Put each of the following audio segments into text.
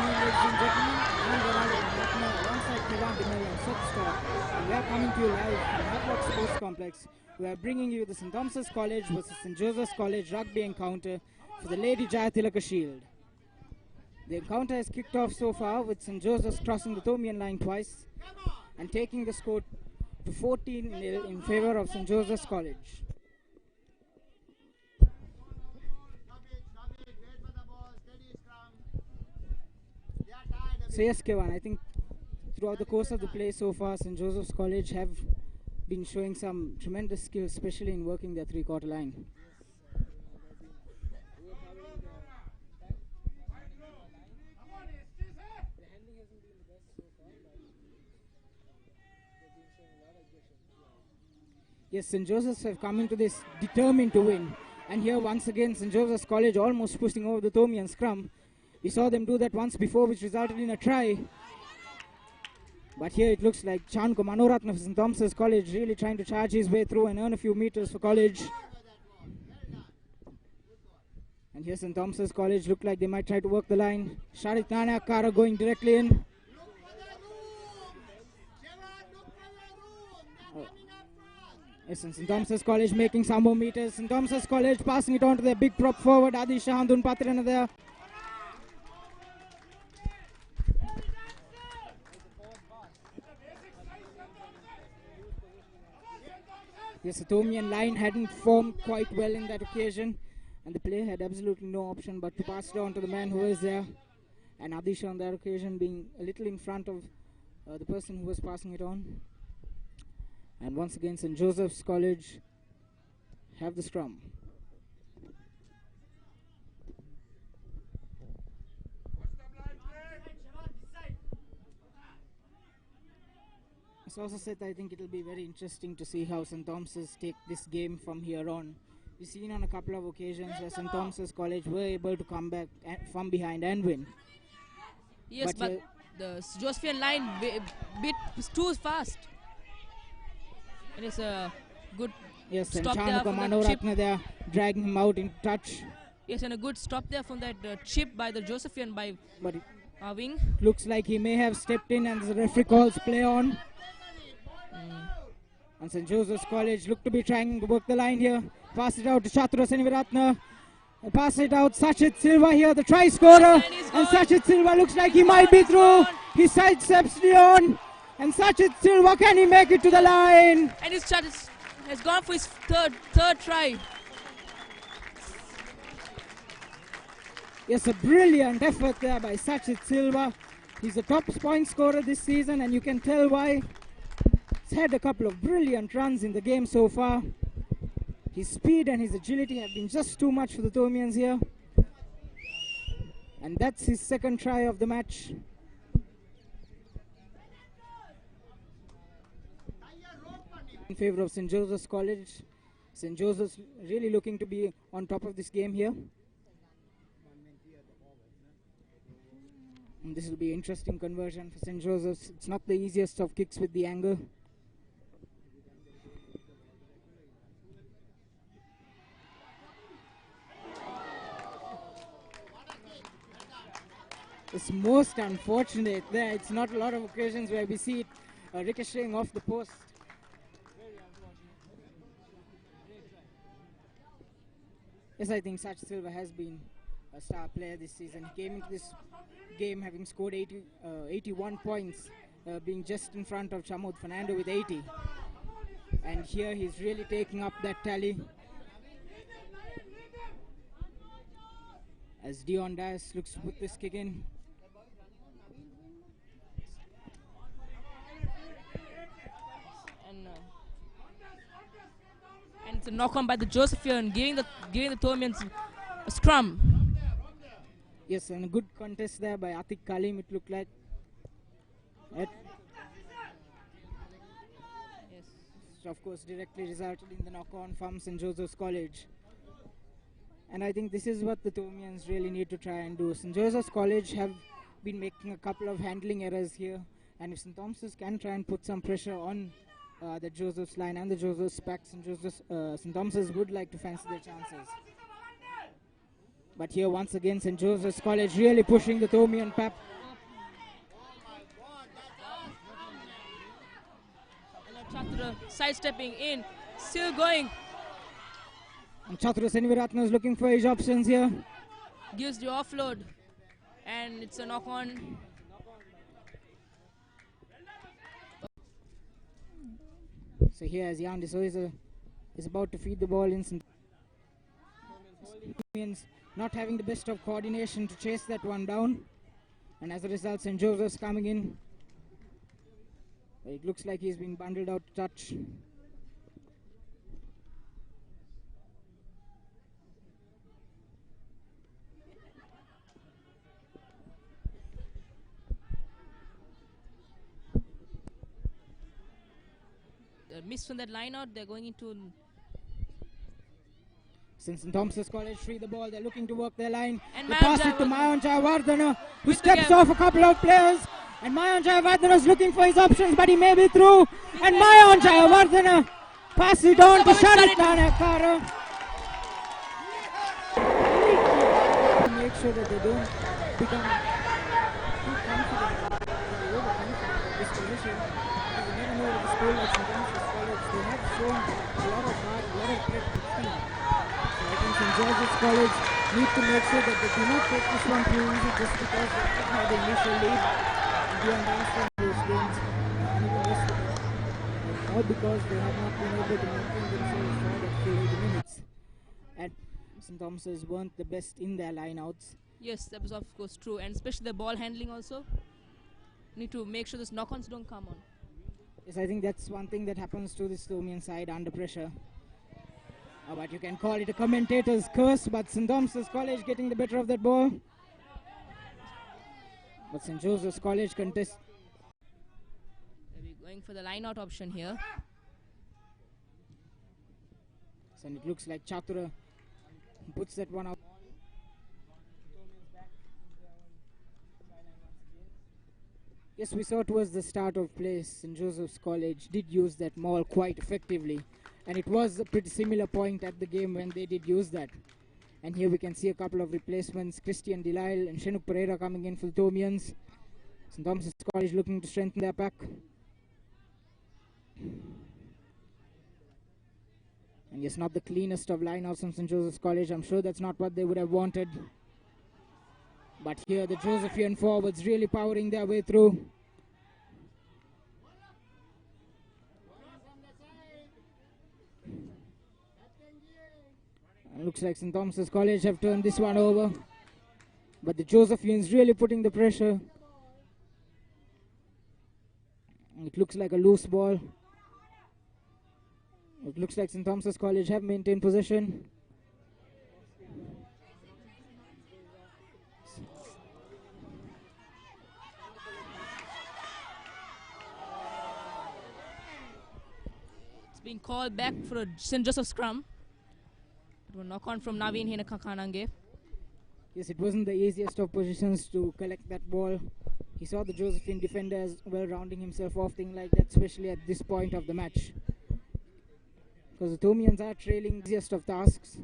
We are coming to you live from Hardrock Sports Complex. We are bringing you the St. Thomas College versus St. Joseph's College rugby encounter for the Lady Jayathilaka Shield. The encounter has kicked off so far with St. Joseph's crossing the Thomian line twice and taking the score to 14-0 in favour of St. Joseph's College. So yes, Kevin, I think throughout the course of the play so far, St. Joseph's College have been showing some tremendous skill, especially in working their three-quarter line. Yes, St. Joseph's have come into this determined to win. And here once again, St. Joseph's College almost pushing over the Thomian scrum. We saw them do that once before, which resulted in a try. But here it looks like Chanko Manoratna of St. Thomas's College really trying to charge his way through and earn a few meters for college. And here St. Thomas's College look like they might try to work the line. Sharit Nanakara going directly in. Yes, St. Thomas's College making some more meters. St. Thomas's College passing it on to their big prop forward, Adi Shahandun Patrana there. Yes, the Thomian line hadn't formed quite well in that occasion, and the player had absolutely no option but to pass it on to the man who was there. And Adisha on that occasion being a little in front of the person who was passing it on. And once again, St. Joseph's College have the scrum. As also said, I think it will be very interesting to see how St. Thomas's take this game from here on. We've seen on a couple of occasions where St. Thomas's College were able to come back from behind and win. Yes, but the Josephian line bit too fast. And it's a good stop there from the chip. There, dragging him out in touch. Yes, and a good stop there from that chip by the Josephian by wing. Looks like he may have stepped in and the referee calls play on. And St. Joseph's College look to be trying to work the line here. Pass it out to Chatura Seniviratna. Pass it out, Sachit Silva here, the try scorer. And Sachit Silva looks like he might be through. He sidesteps Leon. And Sachit Silva, can he make it to the line? And his shot has gone for his third try. Yes, a brilliant effort there by Sachit Silva. He's the top point scorer this season, and you can tell why. He's had a couple of brilliant runs in the game so far. His speed and his agility have been just too much for the Thomians here. And that's his second try of the match. In favor of St. Joseph's College. St. Joseph's really looking to be on top of this game here. And this will be an interesting conversion for St. Joseph's. It's not the easiest of kicks with the angle. It's most unfortunate there. It's not a lot of occasions where we see it ricocheting off the post. Yes, I think Sach Silva has been a star player this season. He came into this game having scored 81 points, being just in front of Chamud Fernando with 80. And here he's really taking up that tally. As Dion Dias looks to put this kick in. And it's a knock on by the Josephian, giving the Thomians a scrum. Yes, and a good contest there by Atik Kalim, it looked like. Yes. So of course directly resulted in the knock-on from St. Joseph's College. And I think this is what the Thomians really need to try and do. St. Joseph's College have been making a couple of handling errors here. And if St. Thomas's can try and put some pressure on the Joseph's line and the Joseph's pack, St. Thomas's would like to fancy their chances. But here once again St. Joseph's College really pushing the Thomian Pap. Chatura sidestepping in, still going. And Chatura Senviratna is looking for his options here. Gives the offload, and it's a knock on. So here as Jan D'Souza is about to feed the ball in, St. Thomians not having the best of coordination to chase that one down, and as a result St. Joseph's coming in. It looks like he's been bundled out to touch. Miss from that line out, they're going into. Since St. Thomas's College free the ball, they're looking to work their line. And they pass it to Mayan Jayawardena, who steps off a couple of players. And Mayan Jayawardena is looking for his options, but he may be through. And Mayan Jayawardena passes it on to Sharit Nanakara. Make sure that they don't become too confident. They're overconfident at this position. You never know with a school like St. Thomas's College, they have shown a lot of heart, a lot of grit to team. So I think St. Joseph's College need to make sure that they do not take this one too easy just because they have had the initial lead and they understand those games and even rest of it. All because they have not been able to maintain themselves for that full 80 minutes. And St. Thomas's weren't the best in their lineouts. Yes, that was of course true, and especially the ball handling also. Need to make sure these knock-ons don't come on. Yes, I think that's one thing that happens to this Thomian side under pressure. But you can call it a commentator's curse, but St. Thomas's College getting the better of that ball. But St. Joseph's College contest. They'll be going for the line-out option here. So it looks like Chatura puts that one out. Yes, we saw towards the start of play, St. Joseph's College did use that maul quite effectively. And it was a pretty similar point at the game when they did use that. And here we can see a couple of replacements, Christian Delisle and Shenuk Pereira coming in for the Thomians. St. Thomas's College looking to strengthen their pack. And yes, not the cleanest of lineouts from St. Joseph's College. I'm sure that's not what they would have wanted. But here the Josephian forwards really powering their way through. Looks like St. Thomas's College have turned this one over. But the Josephians really putting the pressure. It looks like a loose ball. It looks like St. Thomas's College have maintained possession. It's being called back for a St. Joseph scrum. It was knock on from Naveen Henakakanange. Yes, it wasn't the easiest of positions to collect that ball. He saw the Josephine defender as well rounding himself off, thing like that, especially at this point of the match. Because the Thomians are trailing the easiest of tasks.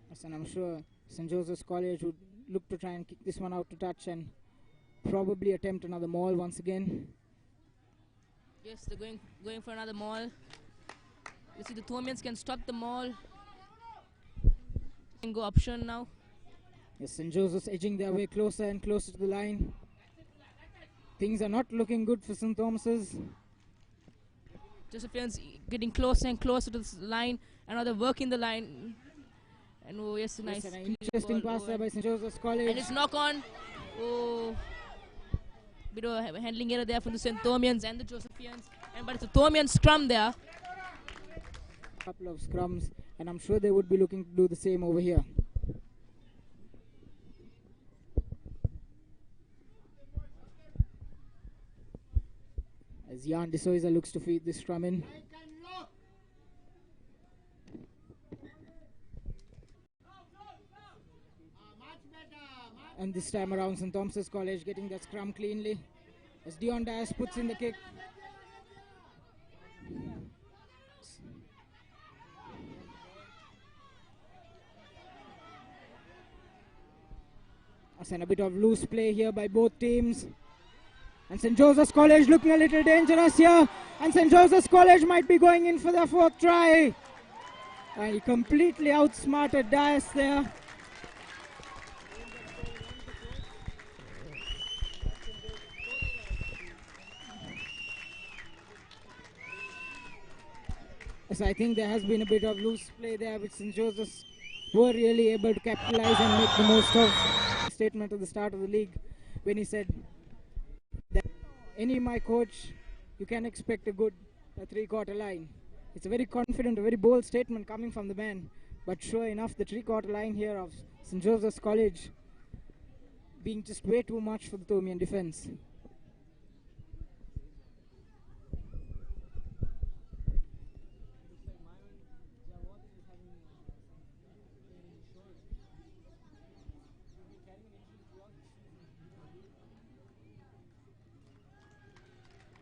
Yes, and I'm sure St. Joseph's College would look to try and kick this one out to touch and probably attempt another maul once again. Yes, they're going for another maul. You see the Thomians can stop the maul. And go option now. Yes, St. Joseph's edging their way closer and closer to the line. Things are not looking good for St. Thomas's. Josephians getting closer and closer to the line. Another work in the line. And oh yes, nice. Yes, an interesting pass there by St. Joseph's College. And it's knock on. Oh, bit of handling error there from the St. Thomians and the Josephians. But it's a Thomian scrum there. Couple of scrums, and I'm sure they would be looking to do the same over here. As Jan D'Souza looks to feed this scrum in. And this time around St. Thomas's College getting that scrum cleanly. As Dion Dias puts in the kick. And a bit of loose play here by both teams. And St. Joseph's College looking a little dangerous here. And St. Joseph's College might be going in for their fourth try. And he completely outsmarted Dias there. So I think there has been a bit of loose play there, which St. Joseph's were really able to capitalize and make the most of. Statement at the start of the league when he said that my coach, you can expect a good three-quarter line. It's a very confident, a very bold statement coming from the man. But sure enough, the three-quarter line here of St. Joseph's College being just way too much for the Thomian defense.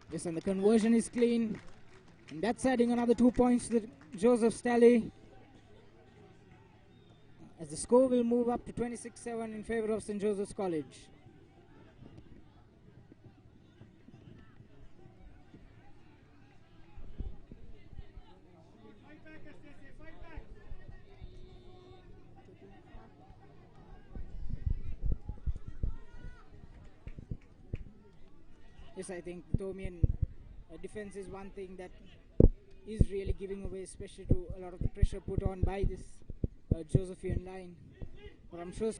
Yes, and the conversion is clean. And that's adding another 2 points to Joseph's tally. As the score will move up to 26-7 in favor of St. Joseph's College. Yes, I think Thomian defense is one thing that is really giving away, especially to a lot of the pressure put on by this Josephian line. But I'm sure.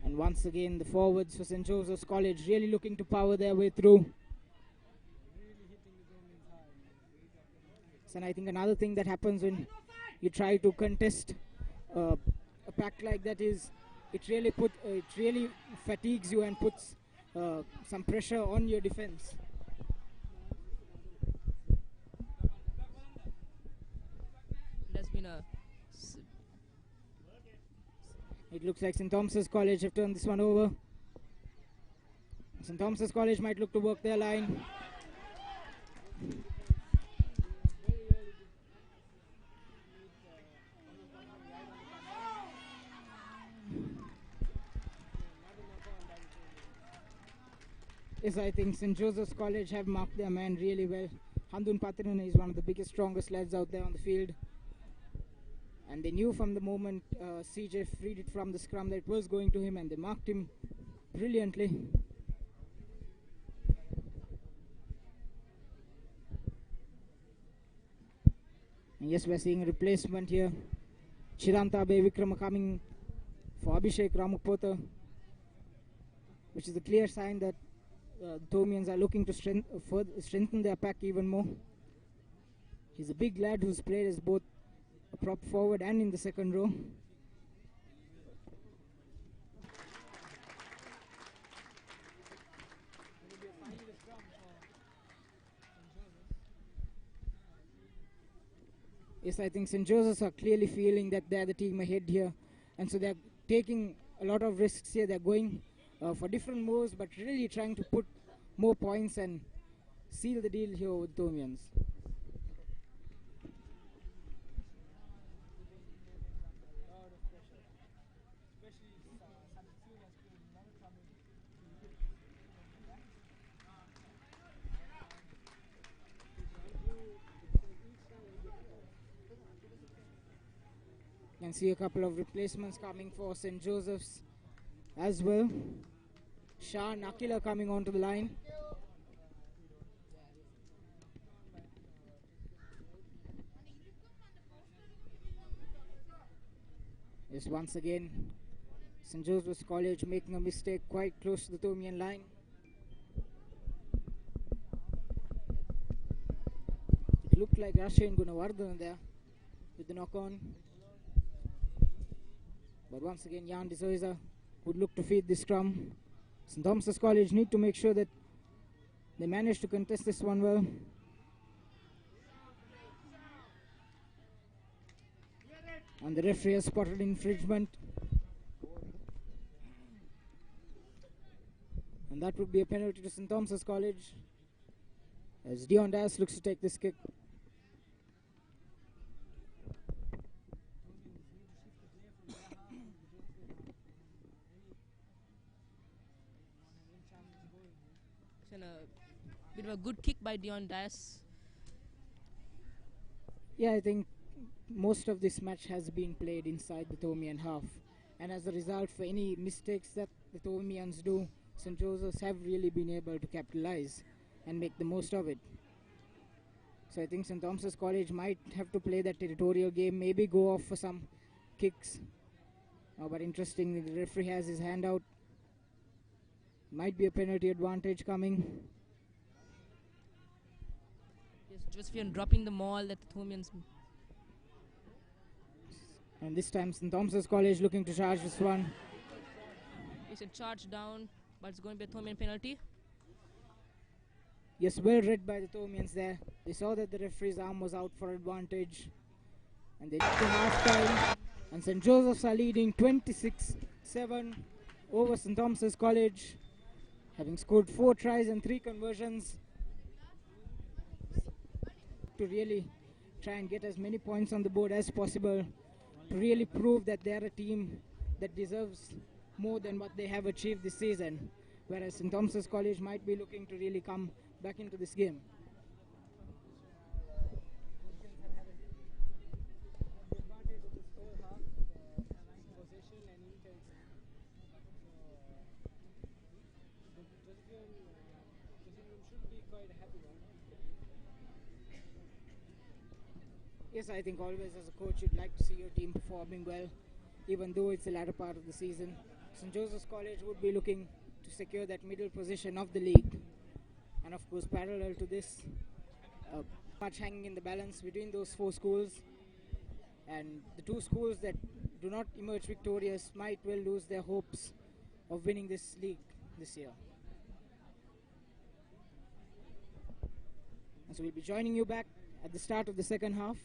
And once again, the forwards for St. Joseph's College really looking to power their way through. And I think another thing that happens when you try to contest a pack like that is it really fatigues you and puts some pressure on your defense. There's been a. It looks like St. Thomas's College have turned this one over. St. Thomas's College might look to work their line. Yes, I think St. Joseph's College have marked their man really well. Handun Patirana is one of the biggest, strongest lads out there on the field. And they knew from the moment CJ freed it from the scrum that it was going to him, and they marked him brilliantly. And yes, we're seeing a replacement here. Chiranta Abe Vikrama coming for Abhishek Ramapota, which is a clear sign that the Thomians are looking to strengthen their pack even more. He's a big lad who's played as both a prop forward and in the second row. Yes, I think St. Joseph's are clearly feeling that they're the team ahead here, and so they're taking a lot of risks here. They're going for different moves, but really trying to put more points and seal the deal here with Thomians. You can see a couple of replacements coming for St. Joseph's as well. Shah and Akila coming onto the line. Yes, once again, St. Joseph's College making a mistake quite close to the Thomian line. It looked like Rasheen Gunawardhan there with the knock-on. But once again, Jan de Souza would look to feed this scrum. St. Thomas's College need to make sure that they manage to contest this one well. And the referee has spotted infringement. And that would be a penalty to St. Thomas's College, as Dion Dias looks to take this kick. Bit of a good kick by Dion Dias. Yeah, I think most of this match has been played inside the Thomian half, and as a result, for any mistakes that the Thomians do, St. Joseph's have really been able to capitalize and make the most of it. So I think St. Thomas's College might have to play that territorial game, maybe go off for some kicks. But interestingly, the referee has his hand out. Might be a penalty advantage coming. Yes, Josephian dropping the maul that the Thomians. And this time St. Thomas's College looking to charge this one. It's a charge down, but it's going to be a Thomian penalty. Yes, well read by the Thomians there. They saw that the referee's arm was out for advantage. And they took to half time. And St. Joseph's are leading 26-7 over St. Thomas's College, having scored 4 tries and 3 conversions to really try and get as many points on the board as possible, to really prove that they're a team that deserves more than what they have achieved this season, whereas St. Thomas's College might be looking to really come back into this game. Yes, I think always as a coach you'd like to see your team performing well, even though it's the latter part of the season. St. Joseph's College would be looking to secure that middle position of the league. And of course, parallel to this, much hanging in the balance between those 4 schools. And the 2 schools that do not emerge victorious might well lose their hopes of winning this league this year. And so we'll be joining you back at the start of the second half.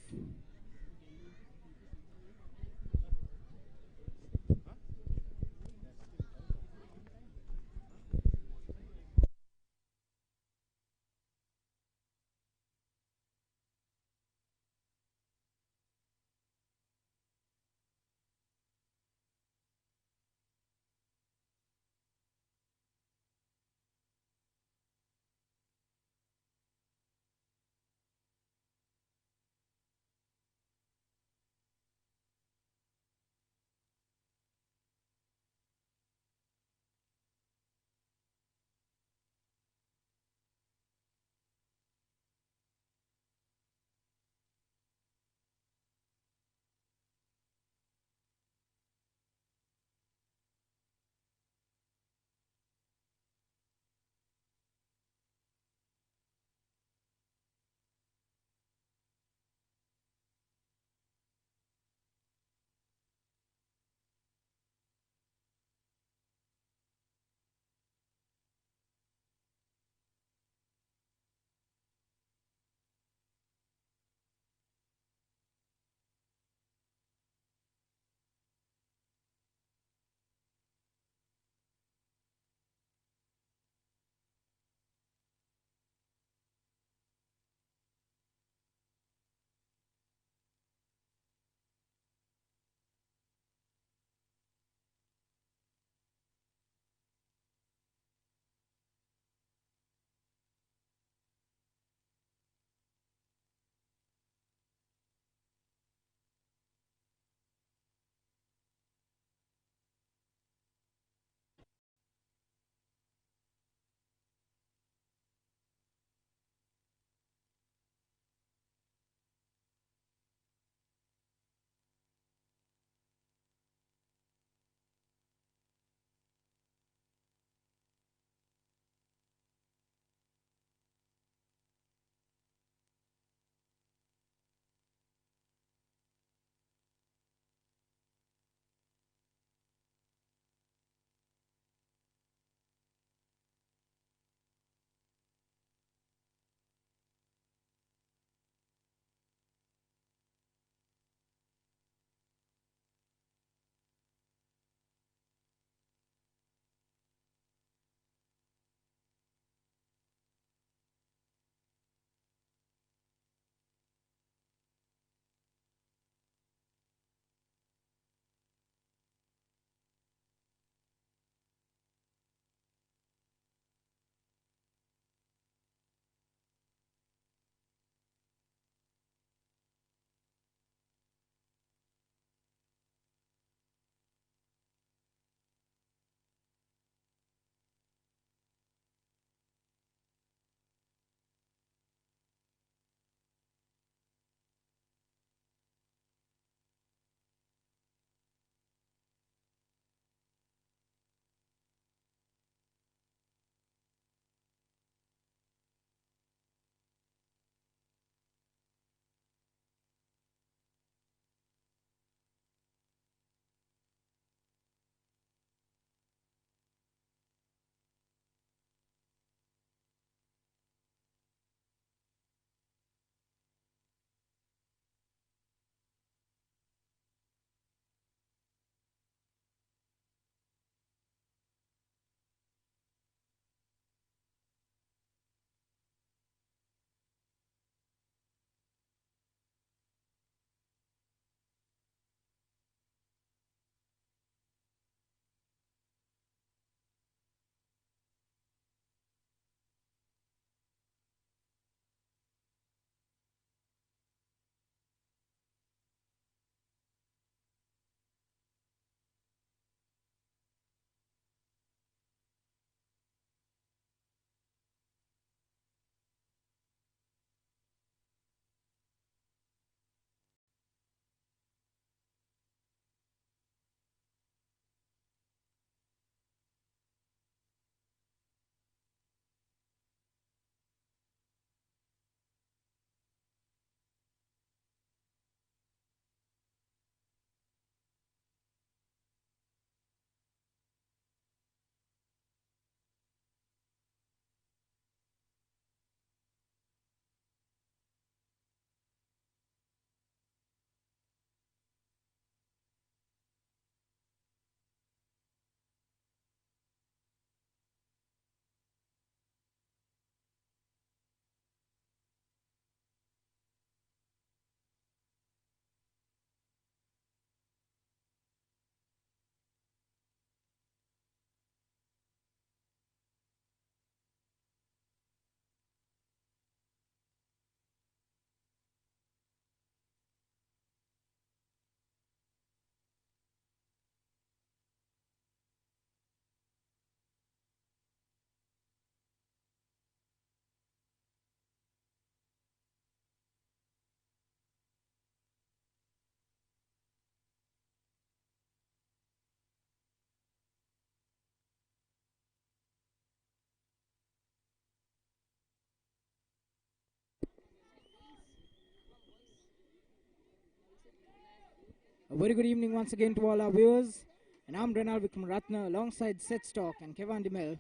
A very good evening once again to all our viewers. And I'm Renal Vikram Ratna alongside Seth Stock and Kevin DeMel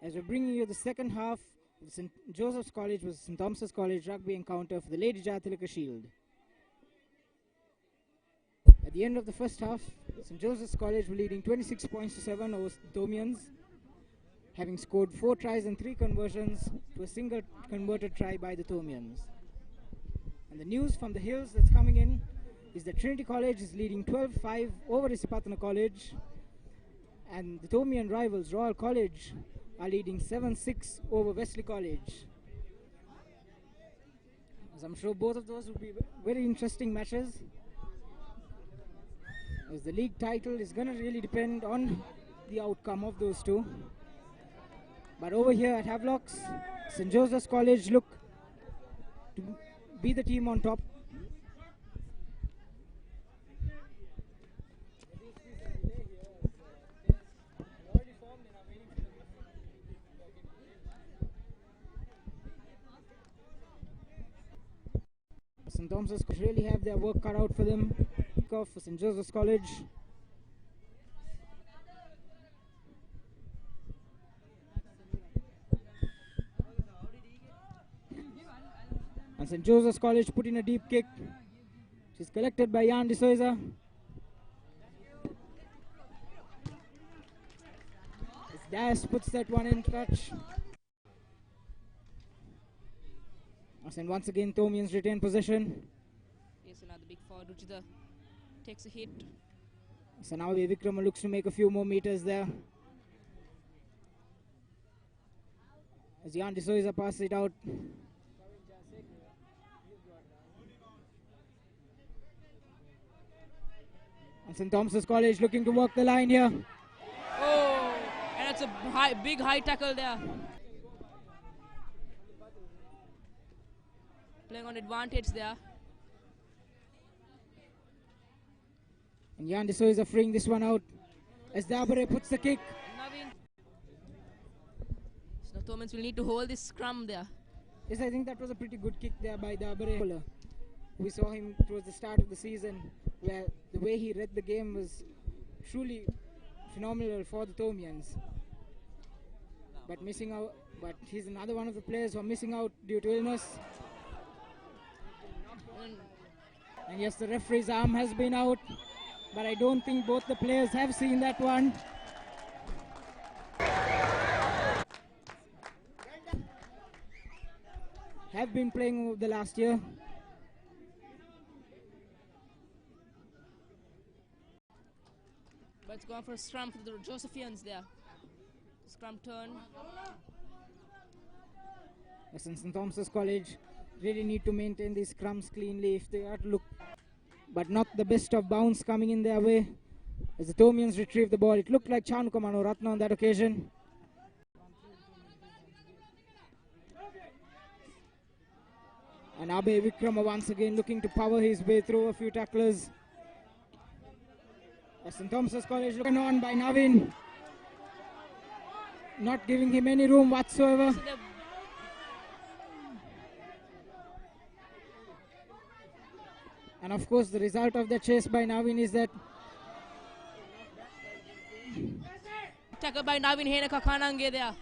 as we're bringing you the second half of St. Joseph's College vs. St. Thomas's College rugby encounter for the Lady Jayathilaka Shield. At the end of the first half, St. Joseph's College were leading 26 points to 7 over Thomians, having scored 4 tries and 3 conversions to a single converted try by the Thomians. And the news from the hills that's coming in is that Trinity College is leading 12-5 over Isipatana College, and the Thomian rivals Royal College are leading 7-6 over Wesley College. As I'm sure both of those will be very interesting matches, as the league title is going to really depend on the outcome of those two. But over here at Havelocks, St. Joseph's College look to be the team on top. St. Thomas's really have their work cut out for them. Off for St. Joseph's College. And St. Joseph's College put in a deep kick. She's collected by Jan de Souza. Das puts that one in touch. And once again, Thomians retain possession. Yes, another big forward, Ruchita takes a hit. So now Vikrama looks to make a few more meters there. As Jan de Souza passes it out. And St. Thomas's College looking to work the line here. Oh, and that's a big high tackle there. Playing on advantage there. And Jan de Souza freeing this one out as Dabare puts the kick. Navin. So the Thomans will need to hold this scrum there. Yes, I think that was a pretty good kick there by Dabare. We saw him towards the start of the season, where the way he read the game was truly phenomenal for the Thomians. But missing out, but he's another one of the players who are missing out due to illness. And yes, the referee's arm has been out, but I don't think both the players have seen that one. Have been playing over the last year. But it's gone for a scrum for the Josephians there. Scrum turn. Yes, and St. Thomas's College really need to maintain these scrums cleanly if they are to look, but not the best of bounce coming in their way as the Thomians retrieve the ball. It looked like Chanukamano Ratna on that occasion. And Abe Vikrama once again looking to power his way through a few tacklers. As St. Thomas's College looking on by Navin, not giving him any room whatsoever. So and of course the result of the chase by Navin is that tackle by Navin Henaka Kanange there.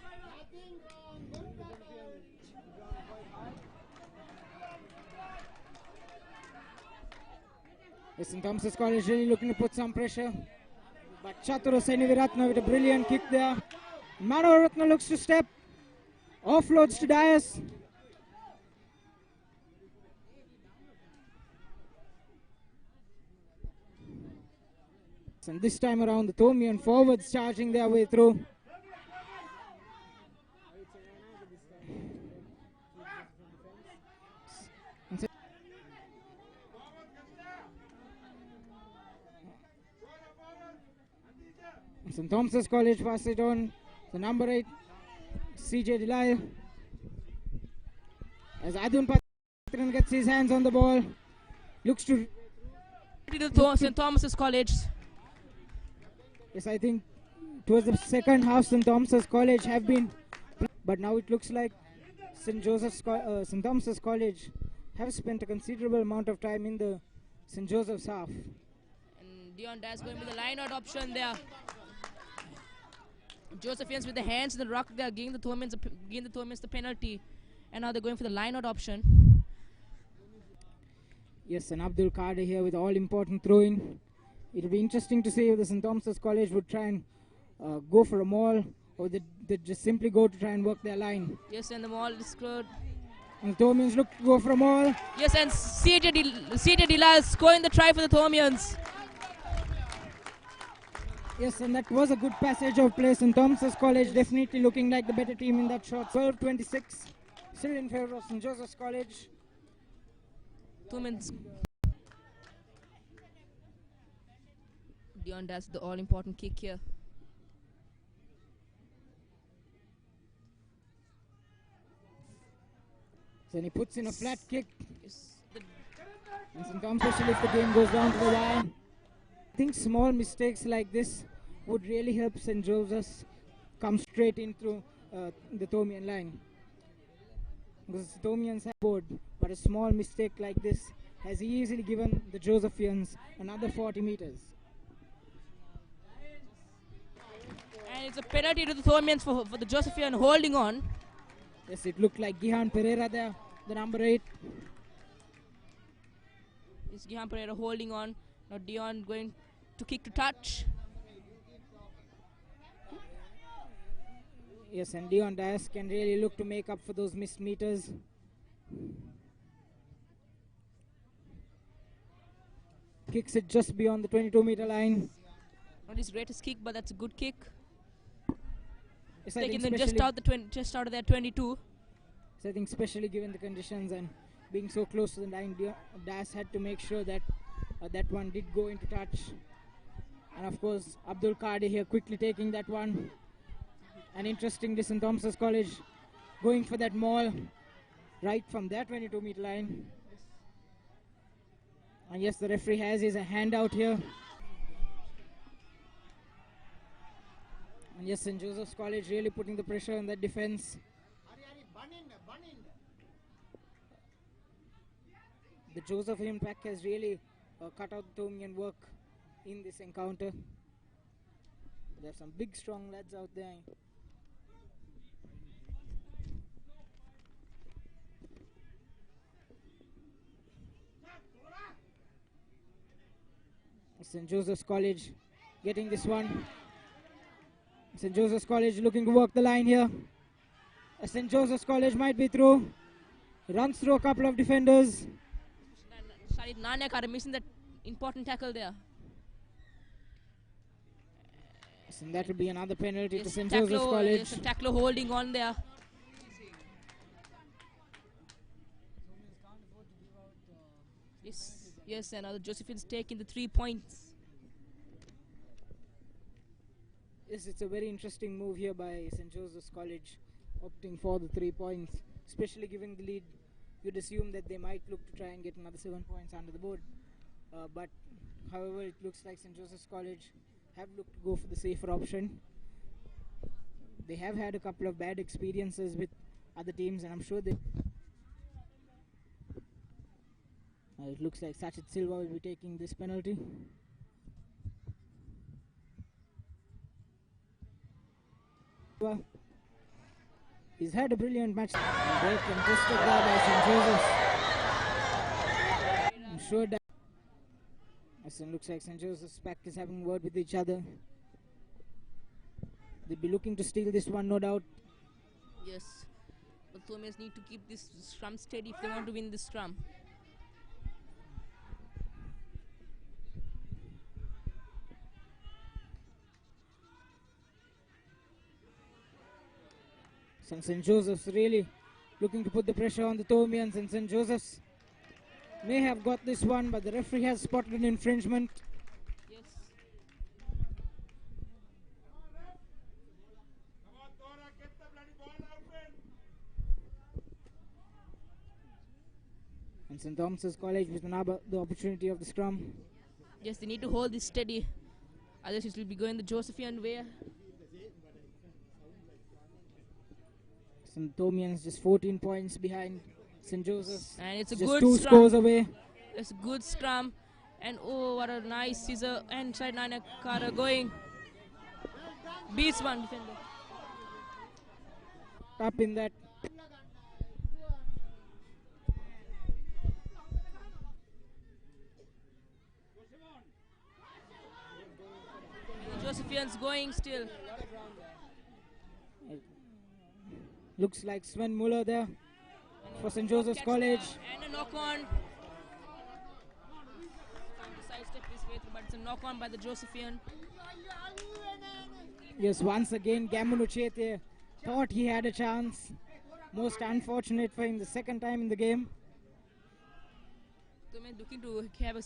St. Thomas's College really looking to put some pressure, but Chatura Seniviratna with a brilliant kick there. Mano Ratna looks to step, offloads to Dias. And this time around the Thomian forwards charging their way through. St. Thomas's College pass it on the number 8, CJ Delay. As Adun Patran gets his hands on the ball, looks to St. Thomas's College. Yes, I think towards the second half St. Thomas's College have been, but now it looks like St. Thomas's College have spent a considerable amount of time in the St. Joseph's half. And Dion Das going with the line out option there. Josephians with the hands in the ruck. They are giving the Thormians the penalty. And now they're going for the line out option. Yes, and Abdul Kader here with all important throwing. It'll be interesting to see if the St. Thomas College would try and go for a maul, or they just simply go to try and work their line. Yes, and the maul is good. And the Thormians look to go for a maul. Yes, and CJ Dila is scoring the try for the Thormians. Yes, and that was a good passage of play. St. Thomas College definitely looking like the better team in that shot. 12-26, still in favor of St. Joseph's College. 2 minutes. Dion does the all-important kick here. So he puts in a flat kick. Yes. And St. Thomas, especially if the game goes down to the line. I think small mistakes like this would really help St. Joseph's come straight in through the Thormian line. Because the Thormians have board, but a small mistake like this has easily given the Josephians another 40 meters. And it's a penalty to the Thormians for the Josephian holding on. Yes, it looked like Gihan Pereira there, the number 8. It's Gihan Pereira holding on. Now Dion going to kick to touch. Yes, and Dion Dias can really look to make up for those missed meters. Kicks it just beyond the 22-meter line. Not his greatest kick, but that's a good kick. Yes, taking them just out of their 22. So I think especially given the conditions and being so close to the line, Dias had to make sure that that one did go into touch. And of course, Abdul Kader here quickly taking that one. And interestingly, St. Thomas College going for that maul right from their 22-meter line. And yes, the referee has his hand out here. And yes, St. Joseph's College really putting the pressure on that defense. The Josephian pack has really cut out the Thormian work in this encounter. There are some big, strong lads out there. St. Joseph's College getting this one. St. Joseph's College looking to work the line here. St. Joseph's College might be through. Runs through a couple of defenders. Sajid Nanyakar missing that important tackle there. Yes, and that will be another penalty to St. Joseph's College. Yes, tackler holding on there. Yes, and now the Josephians taking the 3 points. Yes, it's a very interesting move here by St. Joseph's College, opting for the 3 points, especially given the lead. You'd assume that they might look to try and get another 7 points under the board. But however, it looks like St. Joseph's College have looked to go for the safer option. They have had a couple of bad experiences with other teams, and I'm sure they... it looks like Sachin Silva will be taking this penalty. He's had a brilliant match. Great contested there by St. Joseph's. I'm sure that it looks like St. Joseph's pack is having a word with each other. They'll be looking to steal this one, no doubt. Yes, but Thormians need to keep this scrum steady if they want to win this scrum. St. Joseph's really looking to put the pressure on the Thormians, and St. Joseph's may have got this one, but the referee has spotted an infringement. Yes. And St. Thomas's College with the opportunity of the scrum. Yes, they need to hold this steady, otherwise it will be going the Josephian way. St. Thormians just 14 points behind St. Joseph's. And it's a just good two scrum. scores away. It's a good scrum. And oh, what a nice scissor. And side Nina Carter going. Beats one defender. Up in that. Josephians going still. Looks like Sven Muller there for St. Joseph's College. And a knock on. Trying to sidestep his way through, but it's a knock on by the Josephian. Yes, once again, Gamunu Chete thought he had a chance. Most unfortunate for him the second time in the game. So looking to have a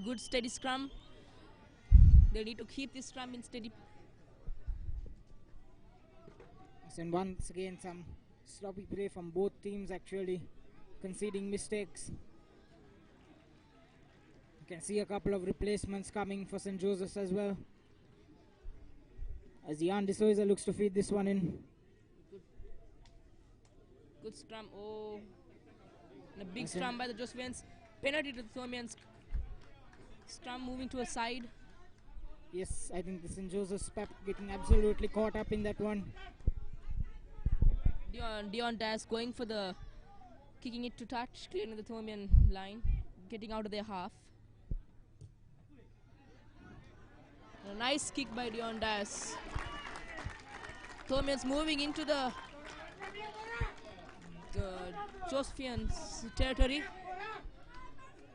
good steady scrum. They need to keep this scrum in steady. And once again, some sloppy play from both teams, actually conceding mistakes. You can see a couple of replacements coming for St. Joseph's as well, as Jan de Souza looks to feed this one in. Good scrum. Oh, and a big scrum by the Josephians. Penalty to the Thomians. Scrum moving to a side. Yes, I think the St. Joseph's Pep getting absolutely caught up in that one. Dion Das going for the kicking it to touch, clearing the Thomian line, getting out of their half. A nice kick by Dion Das. Thomians moving into the Josephians territory.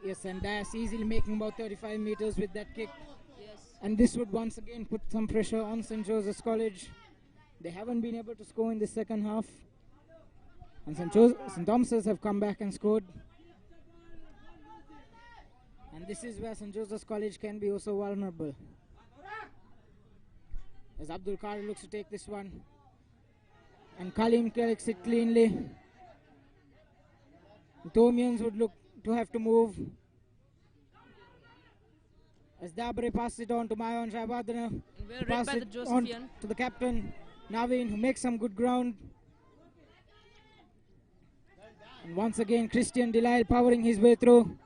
Yes, and Das easily making about 35 meters with that kick. Yes. And this would once again put some pressure on St. Joseph's College. They haven't been able to score in the second half. And St. Thomas's have come back and scored. And this is where St. Joseph's College can be also vulnerable. As Abdul Kadir looks to take this one. And Kalim collects it cleanly. The Thomians would look to have to move. As Dabre passes it on to Mayon Shabadana. Well read by the Josephian. To the captain, Naveen, who makes some good ground. And once again, Christian Delisle powering his way through.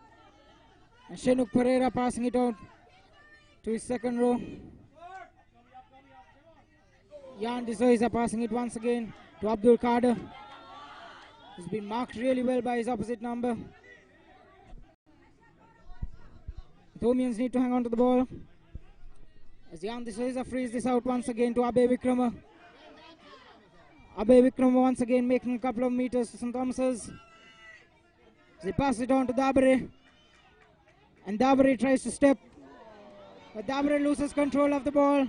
And Shenuk Pereira passing it on to his second row. Jan de Souza passing it once again to Abdul Kader. He's been marked really well by his opposite number. Thomians need to hang on to the ball. As Jan de Souza frees this out once again to Abe Vikrama. Abe Vikrama once again making a couple of meters to St. Thomas's. They pass it on to Dabre. And Dabre tries to step. But Dabre loses control of the ball.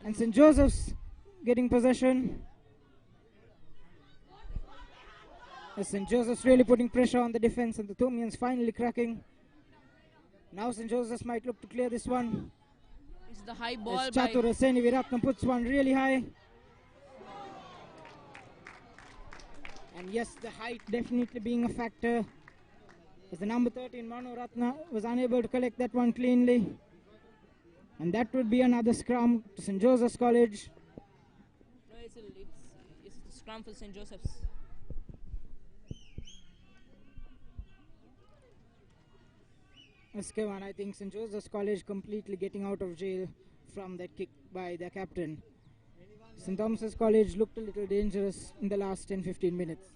And St. Joseph's getting possession. As St. Joseph's really putting pressure on the defense, and the Thomians finally cracking. Now St. Joseph's might look to clear this one. It's the high ball as Chatur Seni Viratnam puts one really high. And yes, the height definitely being a factor. As the number 13 Manu Ratna was unable to collect that one cleanly. And that would be another scrum to St. Joseph's College. No, it's a scrum for St. Joseph's. Yes, Kevin, I think St. Joseph's College completely getting out of jail from that kick by their captain. St. Thomas's College looked a little dangerous in the last 10-15 minutes.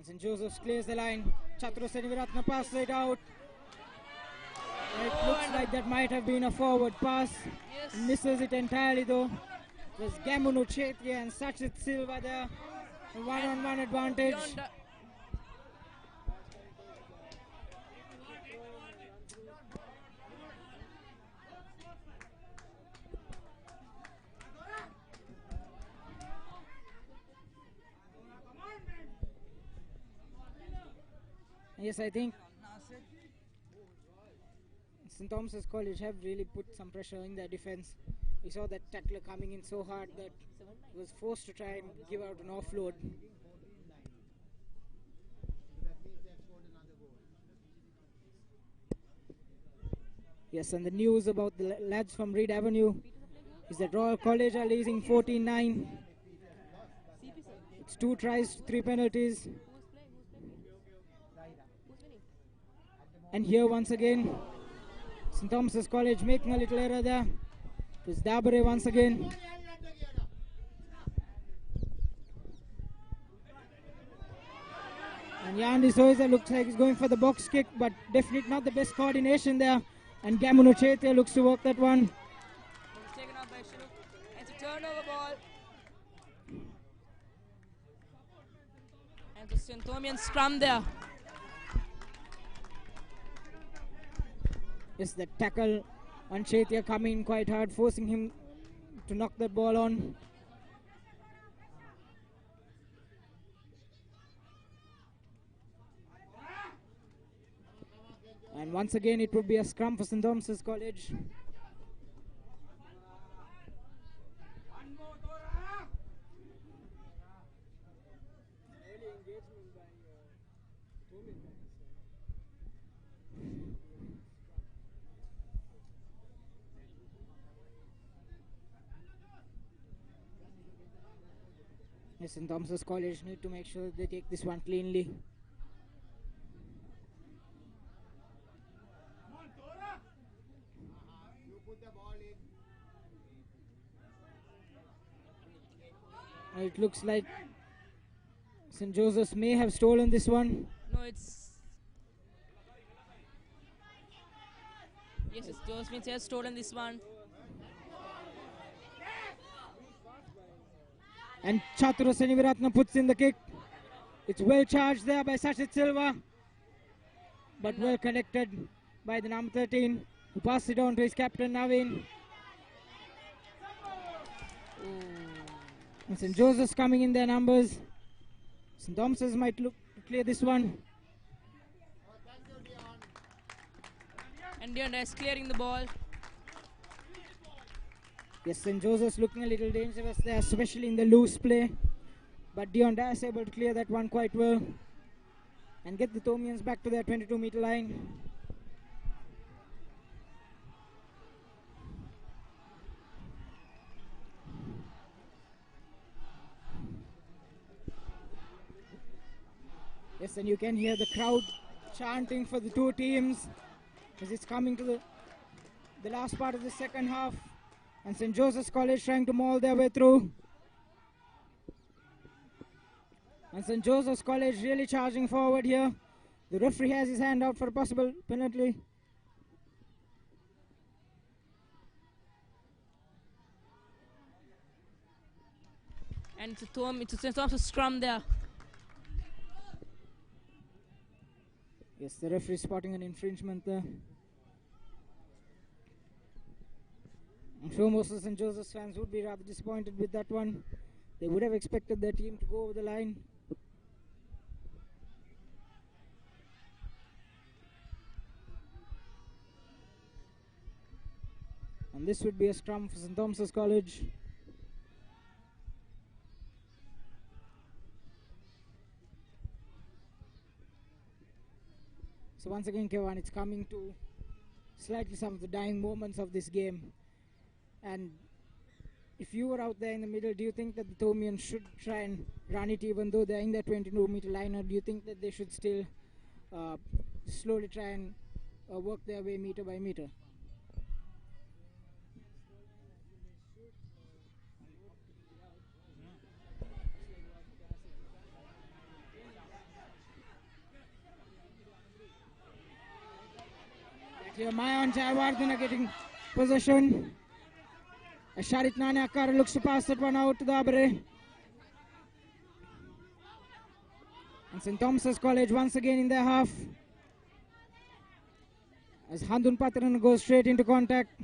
St. Joseph's clears the line. Chatru Seniviratna passes it out. It looks like that might have been a forward pass. Yes. Misses it entirely though. There's Gamunu Chetria and Sachit Silva there. A one-on-one advantage. Yes, I think St. Thomas's College have really put some pressure in their defense. We saw that tackler coming in so hard that he was forced to try and give out an offload. Yes, and the news about the lads from Reed Avenue is that Royal College are leading 14-9. It's 2 tries, 3 penalties. And here once again, St. Thomas's College making a little error there. It was Dabare once again. And Yandi Soiza looks like he's going for the box kick, but definitely not the best coordination there. And Gamuno Chetia looks to work that one. It's taken out by Shiluk. It's a turnover ball. And the Santhomian scrum there. Yes, the tackle on Chetia coming quite hard, forcing him to knock that ball on. And once again, it would be a scrum for St. Thomas's College. Yes, St. Thomas's College need to make sure they take this one cleanly. It looks like St. Joseph's may have stolen this one. No, it's... Yes, it's Josephine has stolen this one. And Chatura Seniviratna puts in the kick. It's well charged there by Sachit Silva, but well connected by the number 13, who passed it on to his captain Naveen. And St. Joseph's coming in their numbers. St. Thomas's might look to clear this one. And Dion is clearing the ball. Yes, St. Joseph's looking a little dangerous there, especially in the loose play. But Dion is able to clear that one quite well and get the Thomians back to their 22-meter line. Yes, and you can hear the crowd chanting for the two teams as it's coming to the last part of the second half. And St. Joseph's College trying to maul their way through. And St. Joseph's College really charging forward here. The referee has his hand out for a possible penalty. And it's a St. Thomas scrum there. Yes, the referee spotting an infringement there. I'm sure most of the St. Joseph's fans would be rather disappointed with that one. They would have expected their team to go over the line. And this would be a scrum for St. Thomas's College. So once again, Kevan, it's coming to slightly some of the dying moments of this game. And if you were out there in the middle, do you think that the Thomians should try and run it even though they're in their 22-meter line, or do you think that they should still slowly try and work their way meter by meter? Here Mayan Jayawardena getting possession. Sharit Nanyakar looks to pass that one out to the Abare. And St. Thomas's College once again in their half. As Handun Patran goes straight into contact.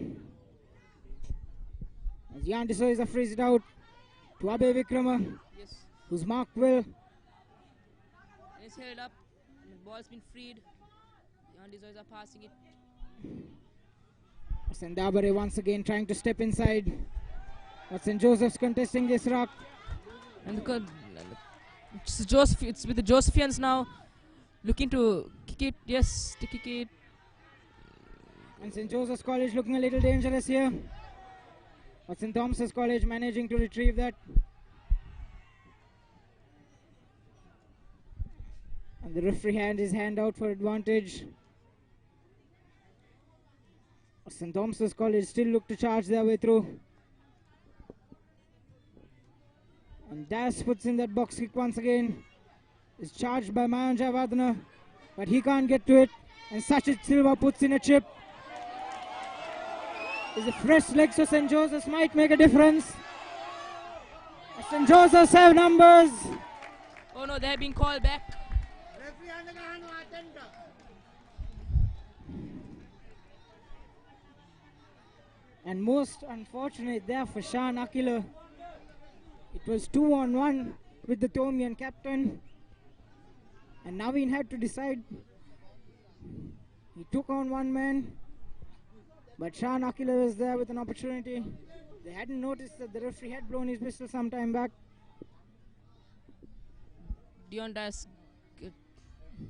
As Yanti Soiza frees it out to Abe Vikrama, Yes. who's marked well. It's held up. And the ball's been freed. The Andizois are passing it. St. Dabare once again trying to step inside. But St. Joseph's contesting this rock. And it's with the Josephians now looking to kick it. Yes, to kick it. And St. Joseph's College looking a little dangerous here. But St. Thomas's College managing to retrieve that. And the referee had his hand out for advantage. St. Thomas's College still look to charge their way through. And Das puts in that box kick once again. Is charged by Mayan Javadana, but he can't get to it. And Sachit Silva puts in a chip. Is a fresh leg, so St. Joseph's might make a difference. St. Joseph's have numbers. Oh no, they're being called back. And most unfortunate there for Shan Akila. It was 2-on-1 with the Thomian captain. And Naveen had to decide. He took on one man. But Shan Akila was there with an opportunity. They hadn't noticed that the referee had blown his whistle some time back. Diondas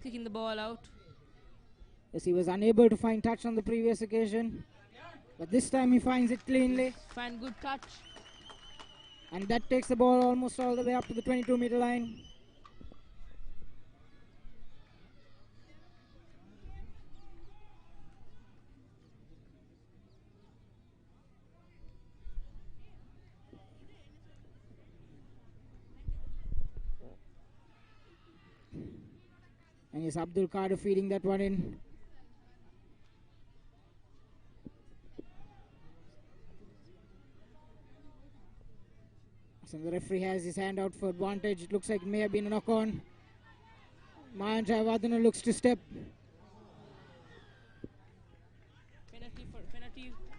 kicking the ball out. Yes, he was unable to find touch on the previous occasion. But this time he finds it cleanly. Find good touch. And that takes the ball almost all the way up to the 22-meter line. And yes, Abdul Kader feeding that one in. So the referee has his hand out for advantage. It looks like it may have been a knock-on. Mayan Jayavardhana looks to step. Penalty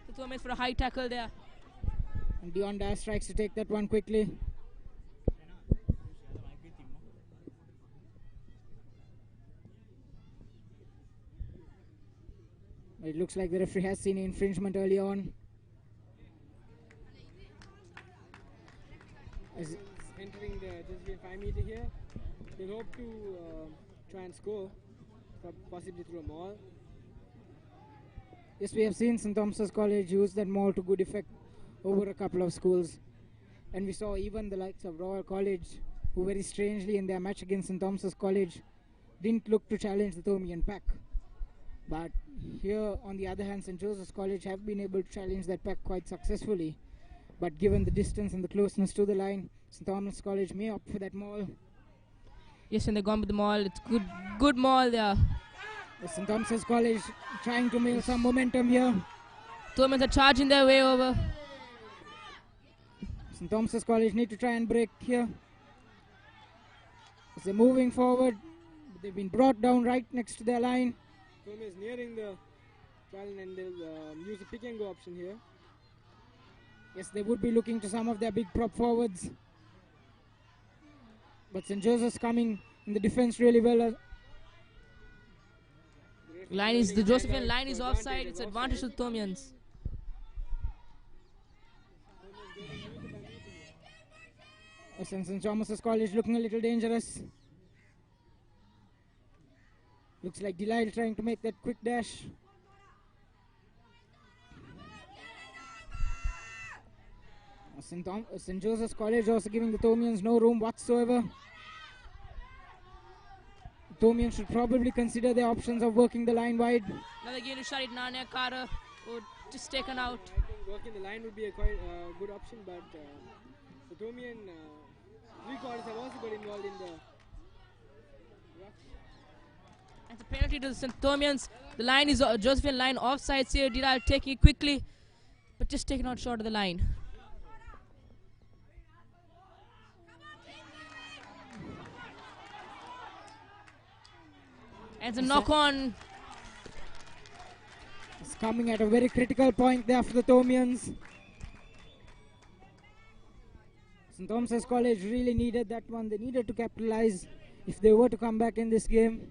to Thomas for a high tackle there. And Dion Das tries to take that one quickly. It looks like the referee has seen infringement early on. As entering the just 5 meter here, they hope to try and score, possibly through a maul. Yes, we have seen St. Thomas's College use that maul to good effect over a couple of schools. And we saw even the likes of Royal College, who very strangely in their match against St. Thomas's College didn't look to challenge the Thomian pack. But here, on the other hand, St. Joseph's College have been able to challenge that pack quite successfully. But given the distance and the closeness to the line, St. Thomas College may opt for that maul. Yes, and they're gone with the maul. It's good maul there. St. Thomas's College trying to make some momentum here. Thomans are charging their way over. St. Thomas's College need to try and break here. As they're moving forward, they've been brought down right next to their line. Thomas is nearing the challenge and they'll use the pick and go option here. Yes, they would be looking to some of their big prop forwards. But St. Joseph's coming in the defense really well. The Josephian line is offside. It's advantage to the Thomians. Yes, and St. Thomas's College looking a little dangerous. Looks like Delisle trying to make that quick dash. St. Joseph's College also giving the Thomians no room whatsoever. The Thomians should probably consider their options of working the line wide. Now again, Sharit Nania Kara would just taken out. I think working the line would be a quite good option, but the Thomian three-quarters have also got involved in the rush. And the penalty to the St. Thomians. The line is Josephian line offside here. Delisle taking it quickly, but just taken out short of the line. And the knock-on. It's coming at a very critical point there for the Thomians. St. Thomas's College really needed that one. They needed to capitalize if they were to come back in this game.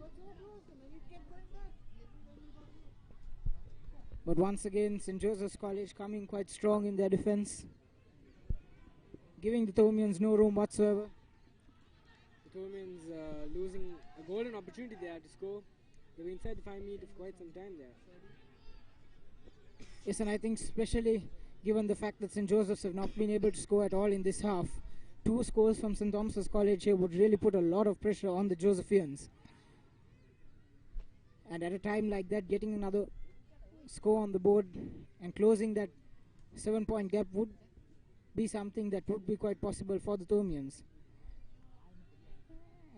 But once again, St. Joseph's College coming quite strong in their defense, giving the Thomians no room whatsoever. The Thomians losing a golden opportunity there to score. They were inside the 5 meter for quite some time there. Yes, and I think especially given the fact that St. Joseph's have not been able to score at all in this half, 2 scores from St. Thomas's College here would really put a lot of pressure on the Josephians. And at a time like that, getting another score on the board and closing that 7-point gap would be something that would be quite possible for the Thomians.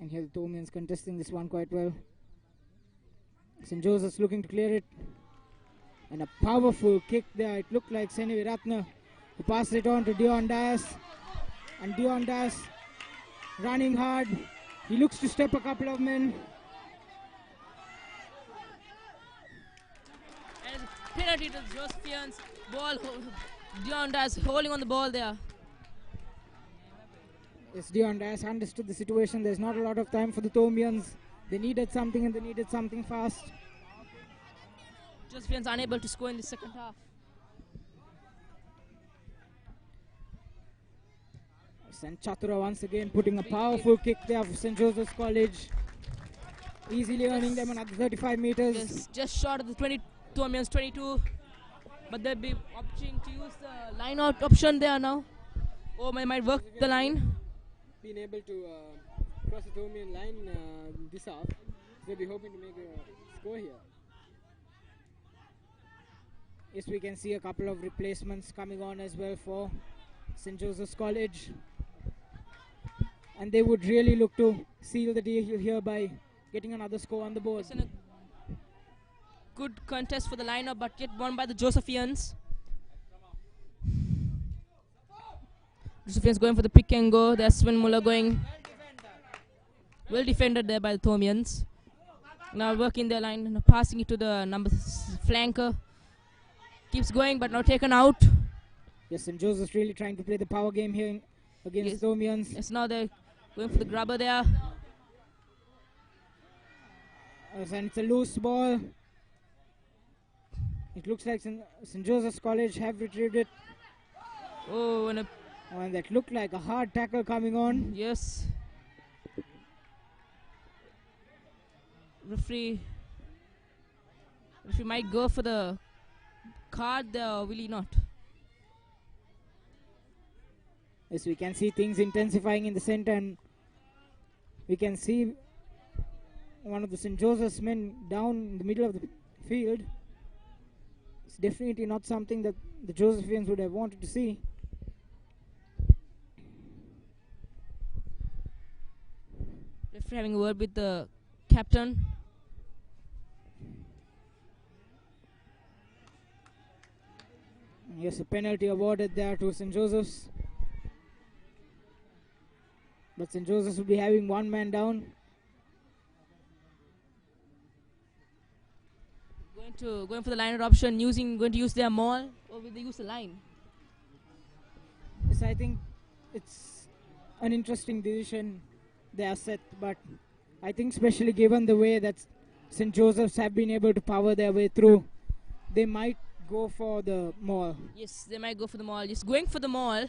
And here the Thomians contesting this one quite well. St. Joseph's looking to clear it. And a powerful kick there. It looked like Senevi Ratna who passed it on to Dion Dias. And Dion Dias running hard. He looks to step a couple of men. And penalty to the Josephians. Ball, Dion Dias holding on the ball there. Yes, Dion Dias understood the situation. There's not a lot of time for the Thomians. They needed something and they needed something fast. Josephians unable to score in the second half. St. Chatura once again putting a powerful kick there for St. Joseph's College. Easily earning them another 35 meters. Yes, just short of the 20 Thomians, 22. But they'll be opting to use the line out option there now. Oh, might work the line. Being able to cross the Thomian line this half, they'll be hoping to make a score here. Yes, we can see a couple of replacements coming on as well for St. Joseph's College. And they would really look to seal the deal here by getting another score on the board. It's a good contest for the lineup, but yet won by the Josephians. Josephians going for the pick and go. There's Sven Muller going. Well defended there by the Thomians. Now working their line, passing it to the number flanker. Keeps going, but now taken out. Yes, St. Joseph's really trying to play the power game here against the Thomians. Yes, now they're going for the grubber there. And it's a loose ball. It looks like St. Joseph's College have retrieved it. Oh, and that looked like a hard tackle coming on. Yes. Referee might go for the card there, or will he not? Yes, we can see things intensifying in the center, and we can see one of the St. Joseph's men down in the middle of the field. It's definitely not something that the Josephians would have wanted to see. Referee having a word with the captain. Yes, a penalty awarded there to St. Joseph's. But St. Joseph's will be having one man down. Going for the line option, going to use their maul, or will they use the line? Yes, I think it's an interesting decision they are set, but I think especially given the way that St. Joseph's have been able to power their way through, they might go for the maul. Yes, they might go for the maul. Just going for the maul.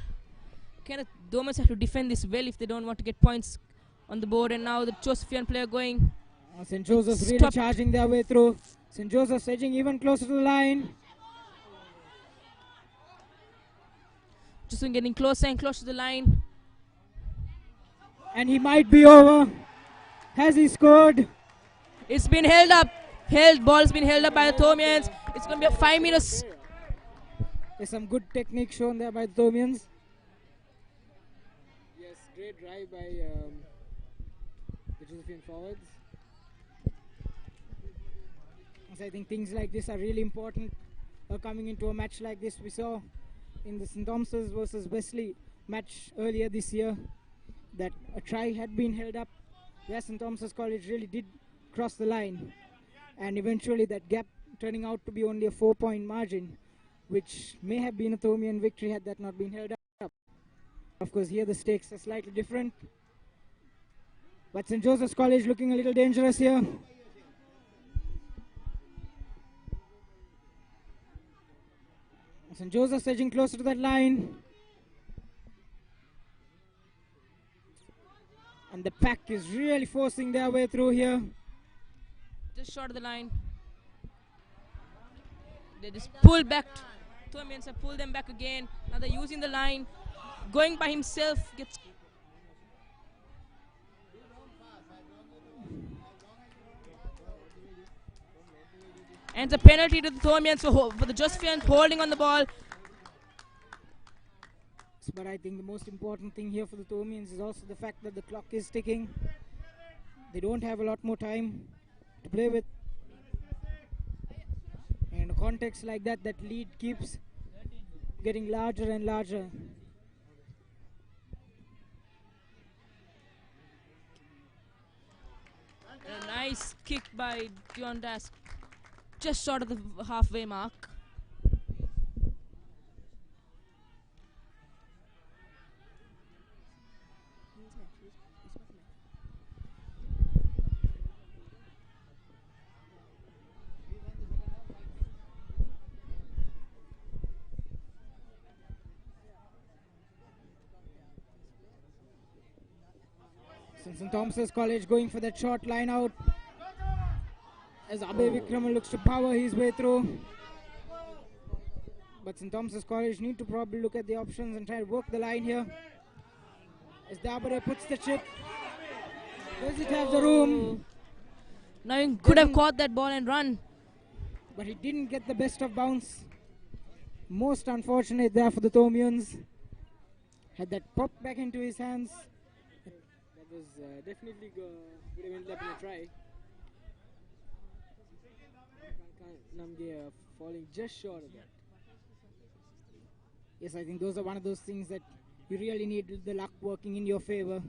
Kind of Thomas have to defend this well if they don't want to get points on the board. And now the Josephian player going. St. Joseph's really charging their way through. St. Joseph's edging even closer to the line. Just getting closer and closer to the line. And he might be over. Has he scored? It's been held up. Ball's been held up by the Thomians. It's going to be a 5 meters. There's some good technique shown there by the Thomians. Yes, great drive by the Josephian forwards. So I think things like this are really important coming into a match like this. We saw in the St. Thomas's versus Wesley match earlier this year that a try had been held up where St. Thomas's College really did cross the line, and eventually that gap turning out to be only a 4-point margin, which may have been a Thomian victory had that not been held up. Of course, here the stakes are slightly different, but St. Joseph's College looking a little dangerous here. St. Joseph's edging closer to that line. And the pack is really forcing their way through here. Just short of the line. They just pull back. Thomians have pulled them back again. Now they're using the line. Going by himself. Gets. And it's a penalty to the Thomians for the Josephians holding on the ball. But I think the most important thing here for the Thomians is also the fact that the clock is ticking. They don't have a lot more time to play with. And in a context like that, that lead keeps getting larger and larger. And a nice kick by Diondas, just short of the halfway mark. St. Thomas College going for that short line out as Abhay Vikraman looks to power his way through. But St. Thomas College need to probably look at the options and try to work the line here. As Dabare puts the chip. Does it have the room? Now he could have caught that ball and run. But he didn't get the best of bounce. Most unfortunate there for the Thomians. Had that popped back into his hands. That was definitely would have ended up in a try. Namge falling just short of that. Yes, I think those are one of those things that you really need the luck working in your favor.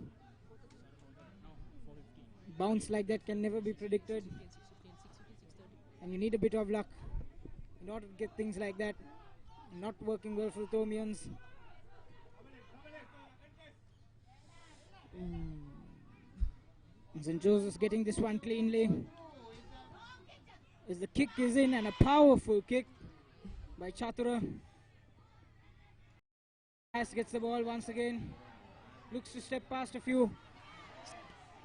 Bounce like that can never be predicted. And you need a bit of luck in order to get things like that. Not working well for the Thomians. St. Joseph's getting this one cleanly. As the kick is in, and a powerful kick by Chatura. Das gets the ball once again. Looks to step past a few.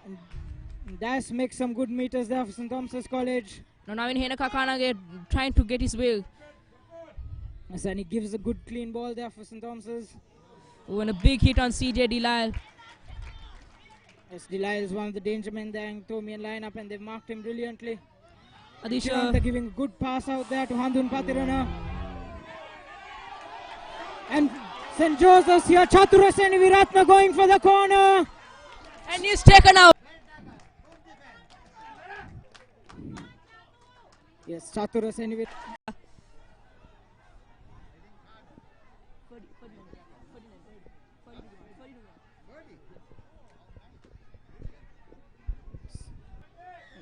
And Das makes some good meters there for St. Thomas College. Now in Hena Kakanage trying to get his way. Yes, and he gives a good clean ball there for St. Thomas's. Oh, and a big hit on CJ Delisle. Yes, Delisle is one of the danger men there in Thomian lineup, and they've marked him brilliantly. Adisha. They're giving a good pass out there to Handun Patirana. And St. Joseph's here, Chatura Seniviratna going for the corner. And he's taken out. Yes, Chatura Seniviratna.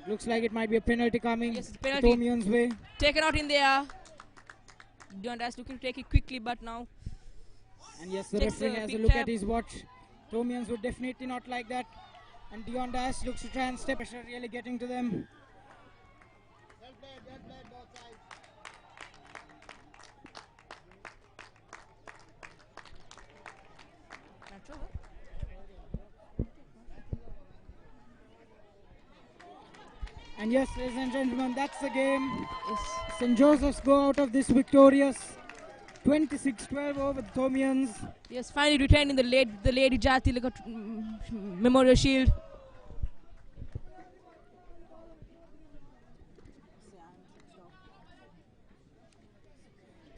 Looks like it might be a penalty coming. Yes, it's a penalty. Thomian's way. Taken out in the air. Diondas looking to take it quickly, but now. And yes, the Takes referee a has a big look tap. at his watch. Thomians would definitely not like that. And Diondas looks to try and step pressure, really getting to them. And yes, ladies and gentlemen, that's the game. Yes. St. Joseph's go out of this victorious. 26-12 over the Thomians. Yes, finally retaining the Lady Jati Memorial Shield.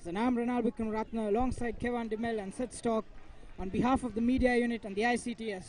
Sanam Ranal Vikram Ratna alongside Kevan Demel and Sid Stock on behalf of the media unit and the ICTS.